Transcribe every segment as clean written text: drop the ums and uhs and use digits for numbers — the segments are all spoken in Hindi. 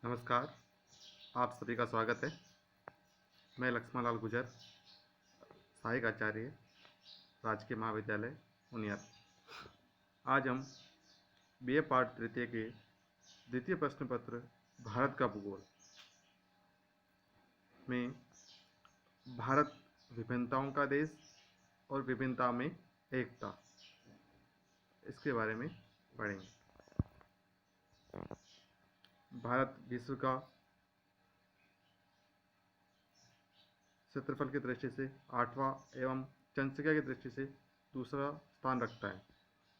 नमस्कार। आप सभी का स्वागत है। मैं लक्ष्मण लाल गुजर, सहायक आचार्य, राजकीय महाविद्यालय उनियार। आज हम बीए पाठ तृतीय के द्वितीय प्रश्न पत्र भारत का भूगोल में भारत विभिन्नताओं का देश और विभिन्नता में एकता, इसके बारे में पढ़ेंगे। भारत विश्व का क्षेत्रफल की दृष्टि से 8वां एवं जनसंख्या की दृष्टि से दूसरा स्थान रखता है।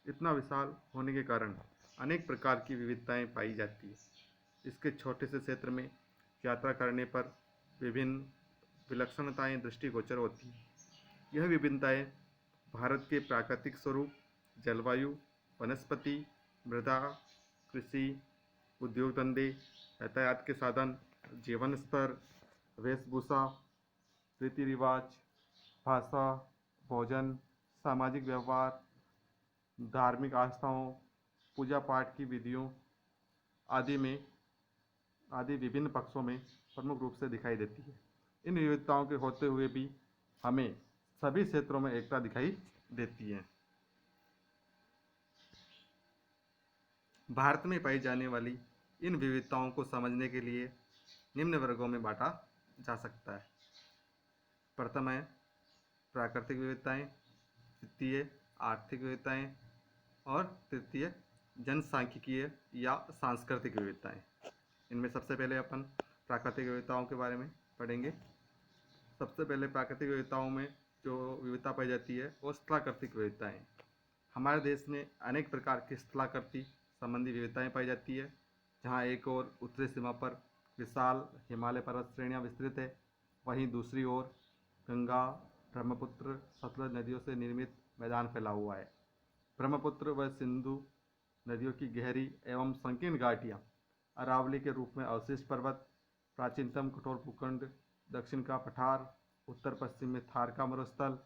इतना विशाल होने के कारण अनेक प्रकार की विविधताएं पाई जाती है। इसके छोटे से क्षेत्र में यात्रा करने पर विभिन्न विलक्षणताएं दृष्टिगोचर होती हैं। यह विभिन्नताएं भारत के प्राकृतिक स्वरूप, जलवायु, वनस्पति, मृदा, कृषि, उद्योग धंधे, यातायात के साधन, जीवन स्तर, वेशभूषा, रीति रिवाज, भाषा, भोजन, सामाजिक व्यवहार, धार्मिक आस्थाओं, पूजा पाठ की विधियों आदि विभिन्न पक्षों में प्रमुख रूप से दिखाई देती है। इन विविधताओं के होते हुए भी हमें सभी क्षेत्रों में एकता दिखाई देती है। भारत में पाई जाने वाली इन विविधताओं को समझने के लिए निम्न वर्गों में बांटा जा सकता है। प्रथम है प्राकृतिक विविधताएं, द्वितीय आर्थिक विविधताएं और तृतीय जनसांख्यिकीय या सांस्कृतिक विविधताएं। इनमें सबसे पहले अपन प्राकृतिक विविधताओं के बारे में पढ़ेंगे। सबसे पहले प्राकृतिक विविधताओं में जो विविधता पाई जाती है वो स्थलाकृतिक विविधताएं। हमारे देश में अनेक प्रकार की स्थलाकृति संबंधी विविधताएं पाई जाती है। जहां एक ओर उत्तरी सीमा पर विशाल हिमालय पर्वत श्रेणियां विस्तृत है, वहीं दूसरी ओर गंगा, ब्रह्मपुत्र, सतलज नदियों से निर्मित मैदान फैला हुआ है। ब्रह्मपुत्र व सिंधु नदियों की गहरी एवं संकीर्ण घाटियाँ, अरावली के रूप में अवशिष्ट पर्वत, प्राचीनतम कठोर भूखंड, दक्षिण का पठार, उत्तर पश्चिम में थार का मरुस्थल,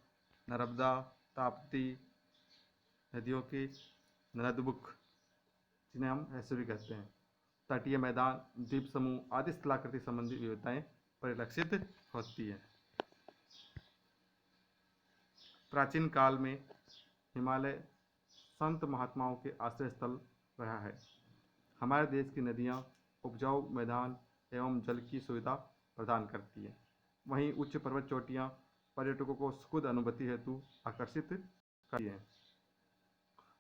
नर्मदा, ताप्ती नदियों की नदबुक, जिन्हें हम एस्चुरी कहते हैं, तटीय मैदान, द्वीप समूह आदि स्थलाकृति संबंधी विविधताएं परिलक्षित होती है। प्राचीन काल में हिमालय संत महात्माओं के आश्रय स्थल रहा है। हमारे देश की नदियाँ उपजाऊ मैदान एवं जल की सुविधा प्रदान करती है। वहीं उच्च पर्वत चोटियाँ पर्यटकों को सुखद अनुभूति हेतु आकर्षित करती हैं।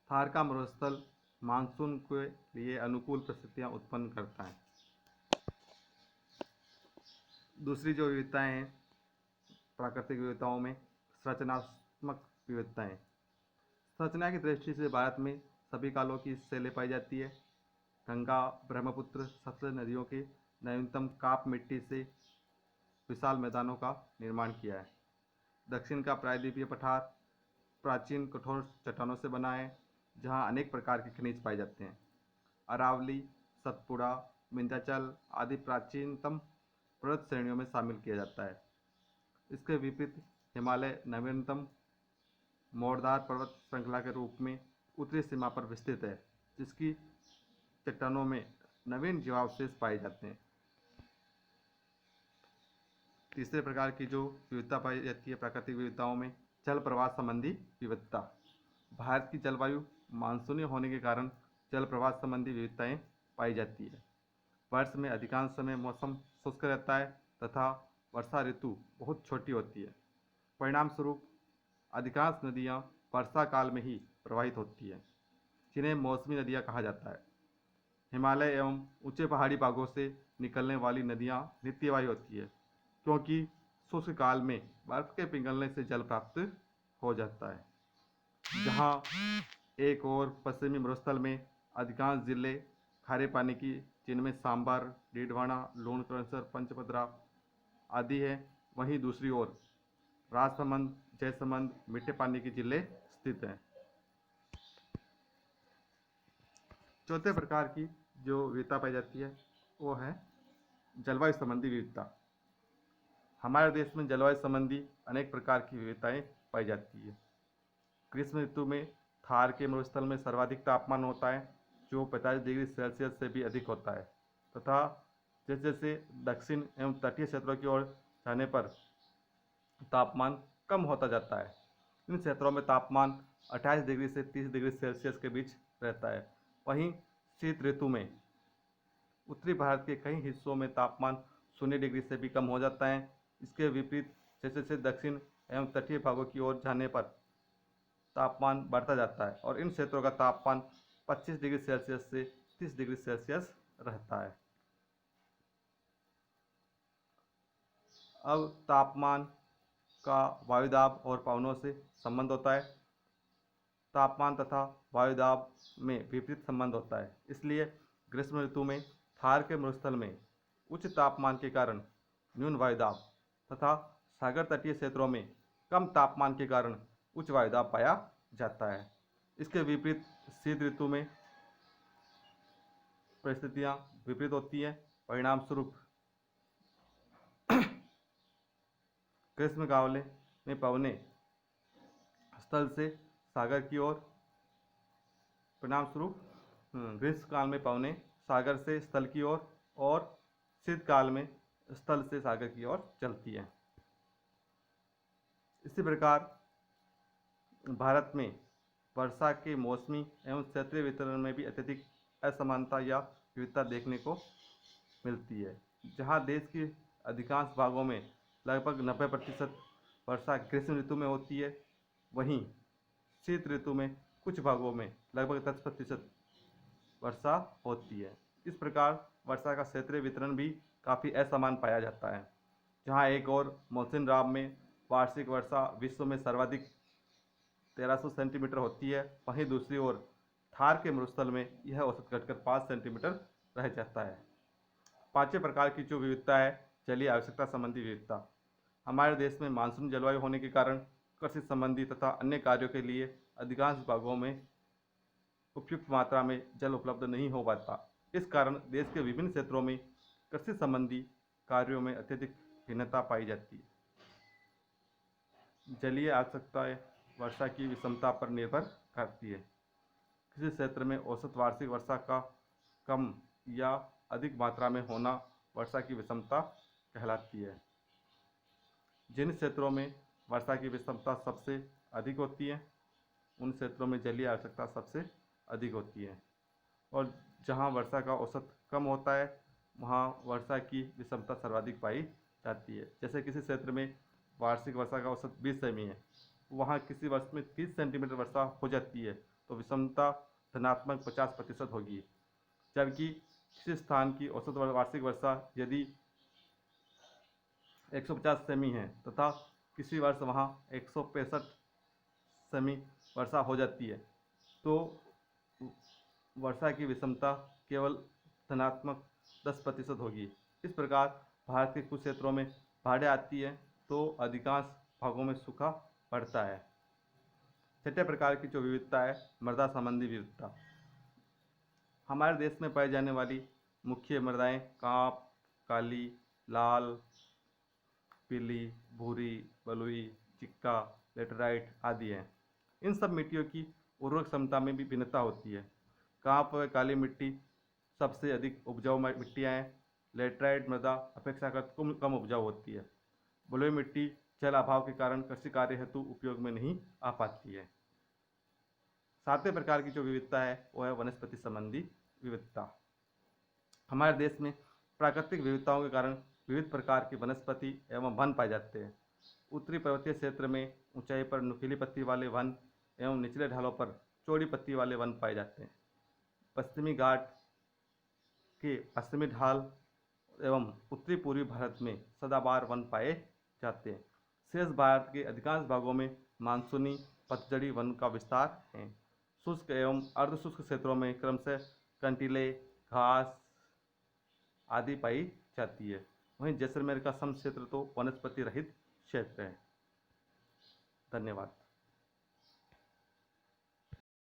थार का मरुस्थल मानसून के लिए अनुकूल परिस्थितियाँ उत्पन्न करता है। दूसरी जो विविधताएं हैं प्राकृतिक विविधताओं में, संरचनात्मक विविधताएं। संरचना की दृष्टि से भारत में सभी कालों की शैली पाई जाती है। गंगा, ब्रह्मपुत्र, सतलज नदियों के नवीनतम काप मिट्टी से विशाल मैदानों का निर्माण किया है। दक्षिण का प्रायद्वीपीय पठार प्राचीन कठोर चट्टानों से बना है, जहां अनेक प्रकार के खनिज पाए जाते हैं। अरावली, सतपुड़ा, विंध्याचल आदि प्राचीनतम पर्वत श्रेणियों में शामिल किया जाता है। इसके विपरीत हिमालय नवीनतम मोरदार पर्वत श्रृंखला के रूप में उत्तरी सीमा पर विस्तृत है, जिसकी चट्टानों में नवीन जीवावशेष पाए जाते हैं। तीसरे प्रकार की जो विविधता पाई जाती है प्राकृतिक विविधताओं में, जल प्रवाह संबंधी विविधता। भारत की जलवायु मानसूनी होने के कारण जल प्रवाह संबंधी विविधताएं पाई जाती है। वर्ष में अधिकांश समय मौसम शुष्क रहता है तथा वर्षा ऋतु बहुत छोटी होती है। परिणाम स्वरूप अधिकांश नदियाँ वर्षा काल में ही प्रवाहित होती हैं, जिन्हें मौसमी नदियाँ कहा जाता है। हिमालय एवं ऊंचे पहाड़ी भागों से निकलने वाली नदियाँ नित्यवाही होती है, क्योंकि शुष्क काल में बर्फ के पिघलने से जल प्राप्त हो जाता है। जहाँ एक और पश्चिमी मरुस्थल में अधिकांश जिले खारे पानी की, जिनमें सांबर, डीडवाना, लूणकरणसर, पंचपदरा आदि है, वहीं दूसरी ओर राजसमंद, जयसमंद, मीठे पानी के जिले स्थित हैं। चौथे प्रकार की जो विविधता पाई जाती है वो है जलवायु संबंधी विविधता। हमारे देश में जलवायु संबंधी अनेक प्रकार की विविधताएं पाई जाती है। ग्रीष्म ऋतु में थार के मरुस्थल में सर्वाधिक तापमान होता है, जो 45 डिग्री सेल्सियस से भी अधिक होता है, तथा जैसे जैसे दक्षिण एवं तटीय क्षेत्रों की ओर जाने पर तापमान कम होता जाता है। इन क्षेत्रों में तापमान 28 डिग्री से 30 डिग्री सेल्सियस के बीच रहता है। वहीं शीत ऋतु में उत्तरी भारत के कई हिस्सों में तापमान 0 डिग्री से भी कम हो जाता है। इसके विपरीत जैसे जैसे दक्षिण एवं तटीय भागों की ओर जाने पर तापमान बढ़ता जाता है और इन क्षेत्रों का तापमान 25 डिग्री सेल्सियस से 30 डिग्री सेल्सियस रहता है। अब तापमान का वायुदाब और पवनों से संबंध होता है। तापमान तथा वायुदाब में विपरीत संबंध होता है। इसलिए ग्रीष्म ऋतु में थार के मरुस्थल में उच्च तापमान के कारण न्यून वायुदाब तथा सागर तटीय क्षेत्रों में कम तापमान के कारण उच्च वायुदाब पाया जाता है। इसके विपरीत शीत ऋतु में परिस्थितियां विपरीत होती हैं। परिणाम स्वरूप ग्रीष्मकाल में पवनें स्थल से सागर की ओर परिणाम स्वरूप ग्रीष्मकाल में पवनें सागर से स्थल की ओर और शीतकाल में स्थल से सागर की ओर चलती हैं। इसी प्रकार भारत में वर्षा के मौसमी एवं क्षेत्रीय वितरण में भी अत्यधिक असमानता या विविधता देखने को मिलती है। जहां देश के अधिकांश भागों में लगभग 90% वर्षा ग्रीष्म ऋतु में होती है, वहीं शीत ऋतु में कुछ भागों में लगभग 10% वर्षा होती है। इस प्रकार वर्षा का क्षेत्रीय वितरण भी काफ़ी असमान पाया जाता है। जहां एक और मौसिनराम में वार्षिक वर्षा विश्व में सर्वाधिक 1300 सेंटीमीटर होती है, वहीं दूसरी ओर थार के मरुस्थल में यह औसत घटकर 5 सेंटीमीटर रह जाता है। पांचवें प्रकार की जो विविधता है, जलीय आवश्यकता संबंधी विविधता। हमारे देश में मानसून जलवायु होने के कारण कृषि संबंधी तथा अन्य कार्यों के लिए अधिकांश भागों में उपयुक्त मात्रा में जल उपलब्ध नहीं हो पाता। इस कारण देश के विभिन्न क्षेत्रों में कृषि संबंधी कार्यों में अत्यधिक भिन्नता पाई जाती है। जलीय आवश्यकताएं वर्षा की विषमता पर निर्भर करती है। किसी क्षेत्र में औसत वार्षिक वर्षा का कम या अधिक मात्रा में होना वर्षा की विषमता कहलाती है। जिन क्षेत्रों में वर्षा की विषमता सबसे अधिक होती है, उन क्षेत्रों में जलीय आवश्यकता सबसे अधिक होती है और जहां वर्षा का औसत कम होता है, वहां वर्षा की विषमता सर्वाधिक पाई जाती है। जैसे किसी क्षेत्र में वार्षिक वर्षा का औसत 20 सेमी है, वहां किसी वर्ष में 30 सेंटीमीटर वर्षा हो जाती है तो विषमता धनात्मक 50% होगी। जबकि किसी स्थान की औसत वार्षिक वर्षा यदि 150 सेमी है तथा किसी वर्ष वहाँ 165 सेमी वर्षा हो जाती है तो वर्षा की विषमता केवल धनात्मक 10% होगी। इस प्रकार भारत के कुछ क्षेत्रों में बाढ़ें आती है तो अधिकांश भागों में सूखा पड़ता है। छठे प्रकार की जो विविधता है, मृदा संबंधी विविधता। हमारे देश में पाई जाने वाली मुख्य मृदाएं कांप, काली, लाल, पीली, भूरी, बलुई, चिक्का, लेटराइट आदि हैं। इन सब मिट्टियों की उर्वरक क्षमता में भी भिन्नता होती है। कांप व काली मिट्टी सबसे अधिक उपजाऊ मिट्टियाँ हैं। लेटराइट मृदा अपेक्षाकृत कम उपजाऊ होती है। बलुई मिट्टी जल अभाव के कारण कृषि कार्य हेतु उपयोग में नहीं आ पाती है। सातवें प्रकार की जो विविधता है वो है वनस्पति संबंधी विविधता। हमारे देश में प्राकृतिक विविधताओं के कारण विविध प्रकार की वनस्पति एवं वन पाए जाते हैं। उत्तरी पर्वतीय क्षेत्र में ऊंचाई पर नुकीली पत्ती वाले वन एवं निचले ढालों पर चौड़ी पत्ती वाले वन पाए जाते हैं। पश्चिमी घाट के पश्चिमी ढाल एवं उत्तरी पूर्वी भारत में सदाबहार वन पाए जाते हैं। शेष भारत के अधिकांश भागों में मानसूनी पतझड़ी वन का विस्तार है। शुष्क एवं अर्धशुष्क क्षेत्रों में क्रमशः कंटीले, घास आदि पाई जाती है। वहीं जैसलमेर का सम क्षेत्र तो वनस्पति रहित क्षेत्र है। धन्यवाद।